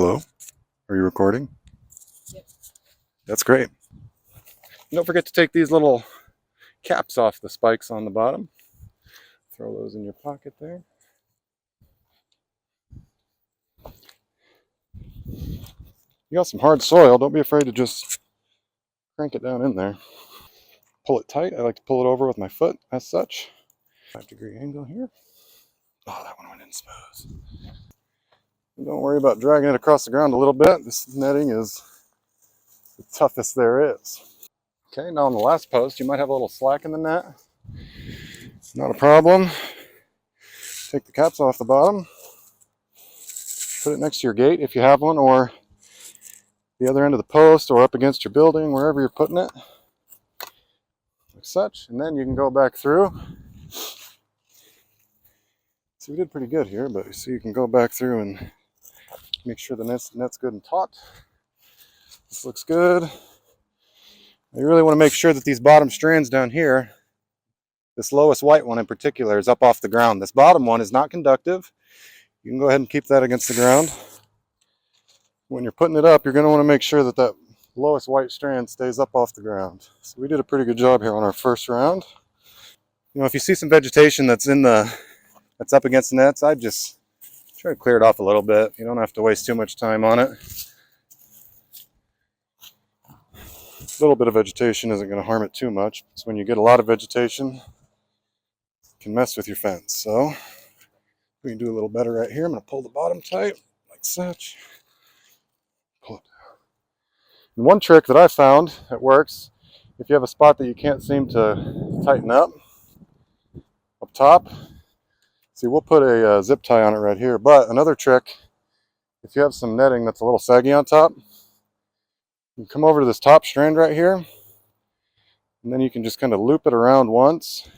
Hello? Are you recording? Yep. That's great. Don't forget to take these little caps off the spikes on the bottom. Throw those in your pocket there. You got some hard soil. Don't be afraid to just crank it down in there. Pull it tight. I like to pull it over with my foot as such. 5-degree angle here. Oh, that one went in smooth. And don't worry about dragging it across the ground a little bit. This netting is the toughest there is. Okay, now on the last post, you might have a little slack in the net. Not a problem. Take the caps off the bottom. Put it next to your gate if you have one, or the other end of the post, or up against your building, wherever you're putting it, like such. And then you can go back through. So we did pretty good here, but you see you can go back through and make sure the net's good and taut. This looks good. You really want to make sure that these bottom strands down here, this lowest white one in particular, is up off the ground. This bottom one is not conductive. You can go ahead and keep that against the ground. When you're putting it up, you're going to want to make sure that that lowest white strand stays up off the ground. So we did a pretty good job here on our first round. You know, if you see some vegetation that's up against the nets, I'd just try to clear it off a little bit. You don't have to waste too much time on it. A little bit of vegetation isn't going to harm it too much. So when you get a lot of vegetation, it can mess with your fence. So we can do a little better right here. I'm going to pull the bottom tight like such. Pull it down. And one trick that I found that works, if you have a spot that you can't seem to tighten up top, see, we'll put a zip tie on it right here. But another trick, if you have some netting that's a little saggy on top, you can come over to this top strand right here, and then you can just kind of loop it around once,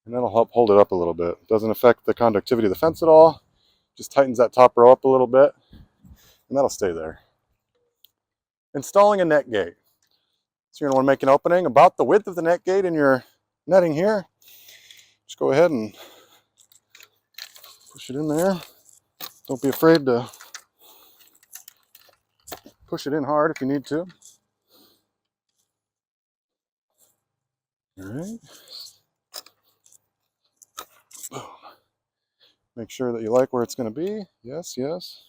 and that'll help hold it up a little bit. It doesn't affect the conductivity of the fence at all. Just tightens that top row up a little bit, and that'll stay there. Installing a net gate. So you're going to want to make an opening about the width of the net gate in your netting here. Just go ahead and push it in there. Don't be afraid to push it in hard if you need to. All right. Make sure that you like where it's going to be. Yes, yes.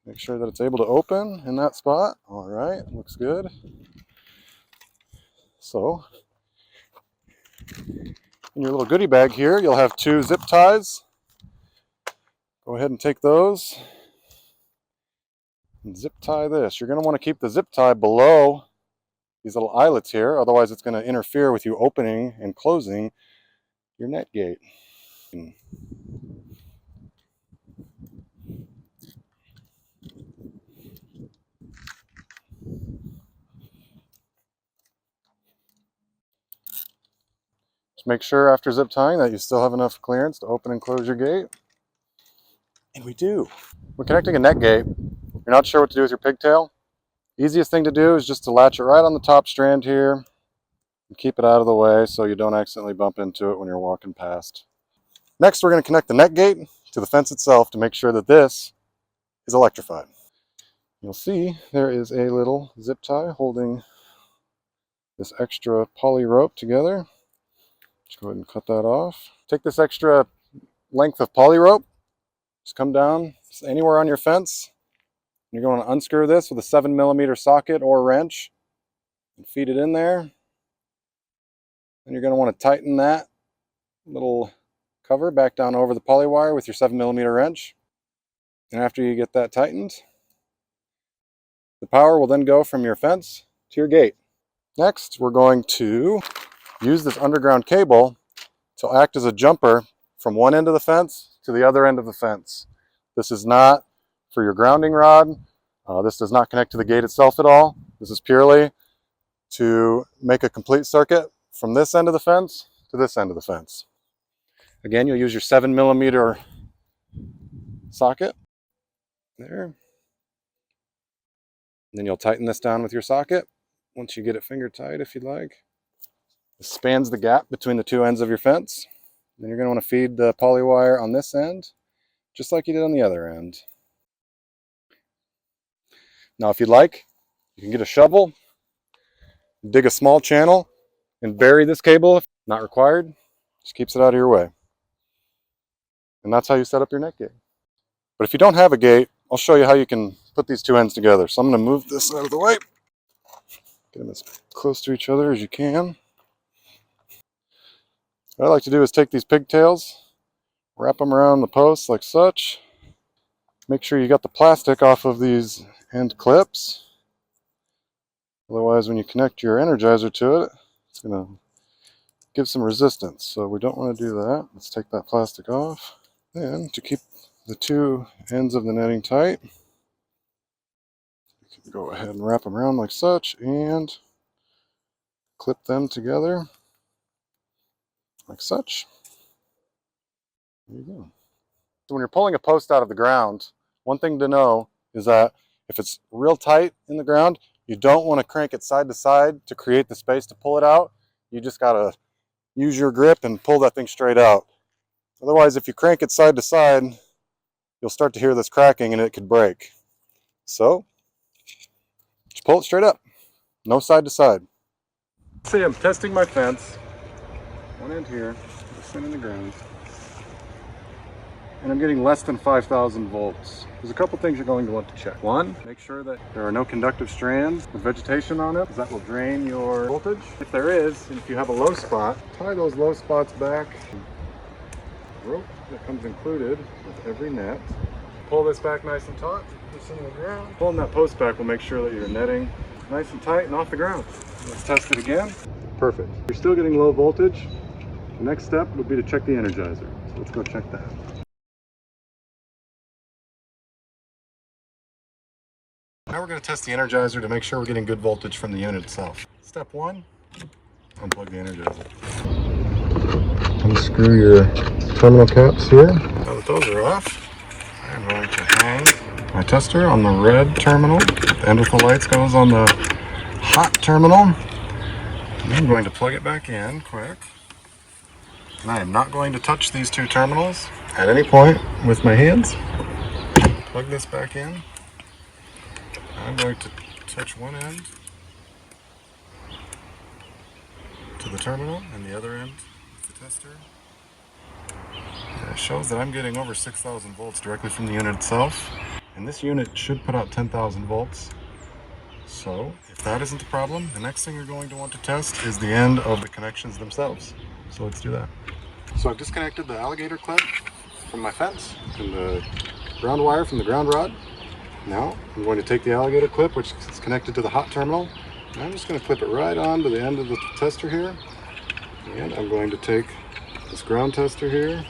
Make sure that it's able to open in that spot. All right, looks good. So, in your little goodie bag here, you'll have 2 zip ties. Go ahead and take those and zip tie this. You're going to want to keep the zip tie below these little eyelets here, otherwise it's going to interfere with you opening and closing your net gate. Just make sure after zip tying that you still have enough clearance to open and close your gate. And we do. When connecting a net gate, you're not sure what to do with your pigtail. Easiest thing to do is just to latch it right on the top strand here and keep it out of the way so you don't accidentally bump into it when you're walking past. Next, we're going to connect the net gate to the fence itself to make sure that this is electrified. You'll see there is a little zip tie holding this extra poly rope together. Just go ahead and cut that off. Take this extra length of poly rope, just come down anywhere on your fence. You're going to unscrew this with a 7mm socket or wrench and feed it in there. And you're going to want to tighten that little cover back down over the poly wire with your 7mm wrench. And after you get that tightened, the power will then go from your fence to your gate. Next, we're going to use this underground cable to act as a jumper from one end of the fence to the other end of the fence. This is not for your grounding rod. This does not connect to the gate itself at all. This is purely to make a complete circuit from this end of the fence to this end of the fence. Again, you'll use your 7mm socket there. And then you'll tighten this down with your socket once you get it finger tight if you'd like. This spans the gap between the 2 ends of your fence. Then you're going to want to feed the poly wire on this end, just like you did on the other end. Now, if you'd like, you can get a shovel, dig a small channel, and bury this cable if not required. Just keeps it out of your way. And that's how you set up your net gate. But if you don't have a gate, I'll show you how you can put these two ends together. So I'm going to move this out of the way. Get them as close to each other as you can. What I like to do is take these pigtails, wrap them around the post like such. Make sure you got the plastic off of these end clips. Otherwise, when you connect your energizer to it, it's going to give some resistance. So we don't want to do that. Let's take that plastic off. Then, to keep the two ends of the netting tight, you can go ahead and wrap them around like such and clip them together like such. There you go. So when you're pulling a post out of the ground, one thing to know is that if it's real tight in the ground, you don't want to crank it side to side to create the space to pull it out. You just got to use your grip and pull that thing straight out. Otherwise, if you crank it side to side, you'll start to hear this cracking and it could break. So, just pull it straight up. No side to side. See, I'm testing my fence. One end here, this end in the ground. And I'm getting less than 5,000 volts. There's a couple things you're going to want to check. One, make sure that there are no conductive strands with vegetation on it, because that will drain your voltage. If there is, and if you have a low spot, tie those low spots back. Rope that comes included with every net. Pull this back nice and taut, this into the ground. Pulling that post back will make sure that your netting is nice and tight and off the ground. Let's test it again. Perfect. You're still getting low voltage. The next step would be to check the energizer. So let's go check that. Now we're going to test the energizer to make sure we're getting good voltage from the unit itself. Step one, unplug the energizer. Unscrew your terminal caps here. Now that those are off, I'm going to hang my tester on the red terminal. The end with the lights goes on the hot terminal. And I'm going to plug it back in quick. And I am not going to touch these two terminals at any point with my hands. Plug this back in. I'm going to touch one end to the terminal and the other end with the tester. It shows that I'm getting over 6,000 volts directly from the unit itself. And this unit should put out 10,000 volts. So if that isn't a problem, the next thing you're going to want to test is the end of the connections themselves. So let's do that. So I've disconnected the alligator clip from my fence and the ground wire from the ground rod. Now I'm going to take the alligator clip, which is connected to the hot terminal, and I'm just going to clip it right on to the end of the tester here. And I'm going to take this ground tester here.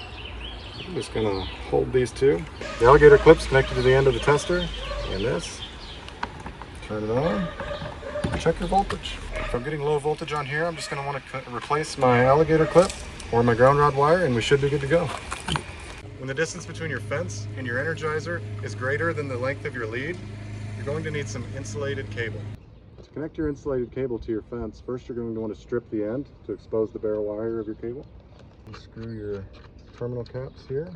I'm just going to hold these two. The alligator clip's connected to the end of the tester, and this. Turn it on. Check your voltage. If I'm getting low voltage on here, I'm just going to want to replace my alligator clip or my ground rod wire, and we should be good to go. When the distance between your fence and your energizer is greater than the length of your lead, you're going to need some insulated cable. To connect your insulated cable to your fence, first you're going to want to strip the end to expose the bare wire of your cable. Unscrew your terminal caps here.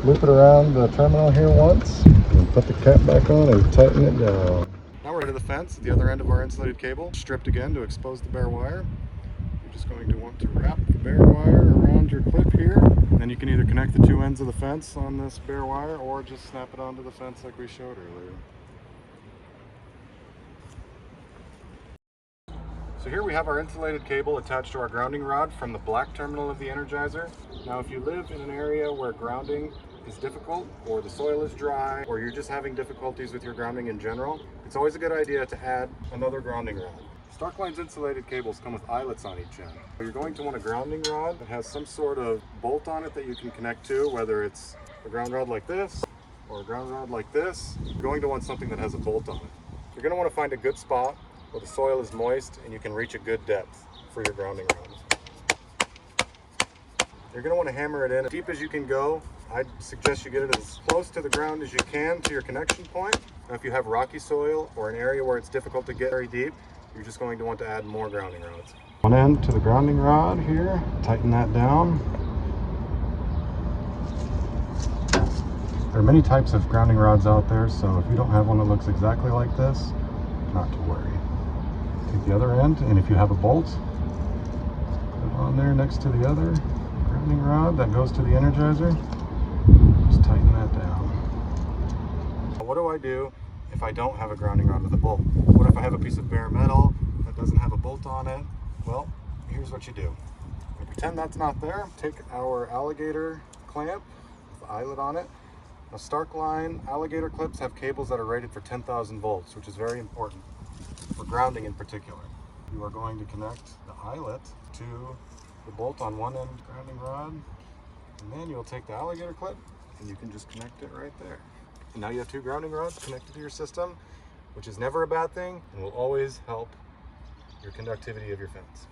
Loop it around the terminal here once, and put the cap back on and tighten it down. Now we're to the fence at the other end of our insulated cable, stripped again to expose the bare wire. You're just going to want to wrap the bare wire around your clip here. Then you can either connect the two ends of the fence on this bare wire or just snap it onto the fence like we showed earlier. So here we have our insulated cable attached to our grounding rod from the black terminal of the Energizer. Now if you live in an area where grounding is difficult, or the soil is dry, or you're just having difficulties with your grounding in general, it's always a good idea to add another grounding rod. Starkline's insulated cables come with eyelets on each end. You're going to want a grounding rod that has some sort of bolt on it that you can connect to, whether it's a ground rod like this or a ground rod like this. You're going to want something that has a bolt on it. You're going to want to find a good spot where the soil is moist and you can reach a good depth for your grounding rods. You're going to want to hammer it in as deep as you can go. I'd suggest you get it as close to the ground as you can to your connection point. Now, if you have rocky soil or an area where it's difficult to get very deep, you're just going to want to add more grounding rods. One end to the grounding rod here, tighten that down. There are many types of grounding rods out there, so if you don't have one that looks exactly like this, not to worry. Take the other end, and if you have a bolt, put it on there next to the other grounding rod that goes to the Energizer. Just tighten that down. What do I do if I don't have a grounding rod with a bolt? What if I have a piece of bare metal that doesn't have a bolt on it? Well, here's what you do. You pretend that's not there. Take our alligator clamp with the eyelet on it. Now, Starkline alligator clips have cables that are rated for 10,000 volts, which is very important for grounding in particular. You are going to connect the eyelet to the bolt on one end grounding rod, and then you'll take the alligator clip and you can just connect it right there. And now you have two grounding rods connected to your system, which is never a bad thing and will always help your conductivity of your fence.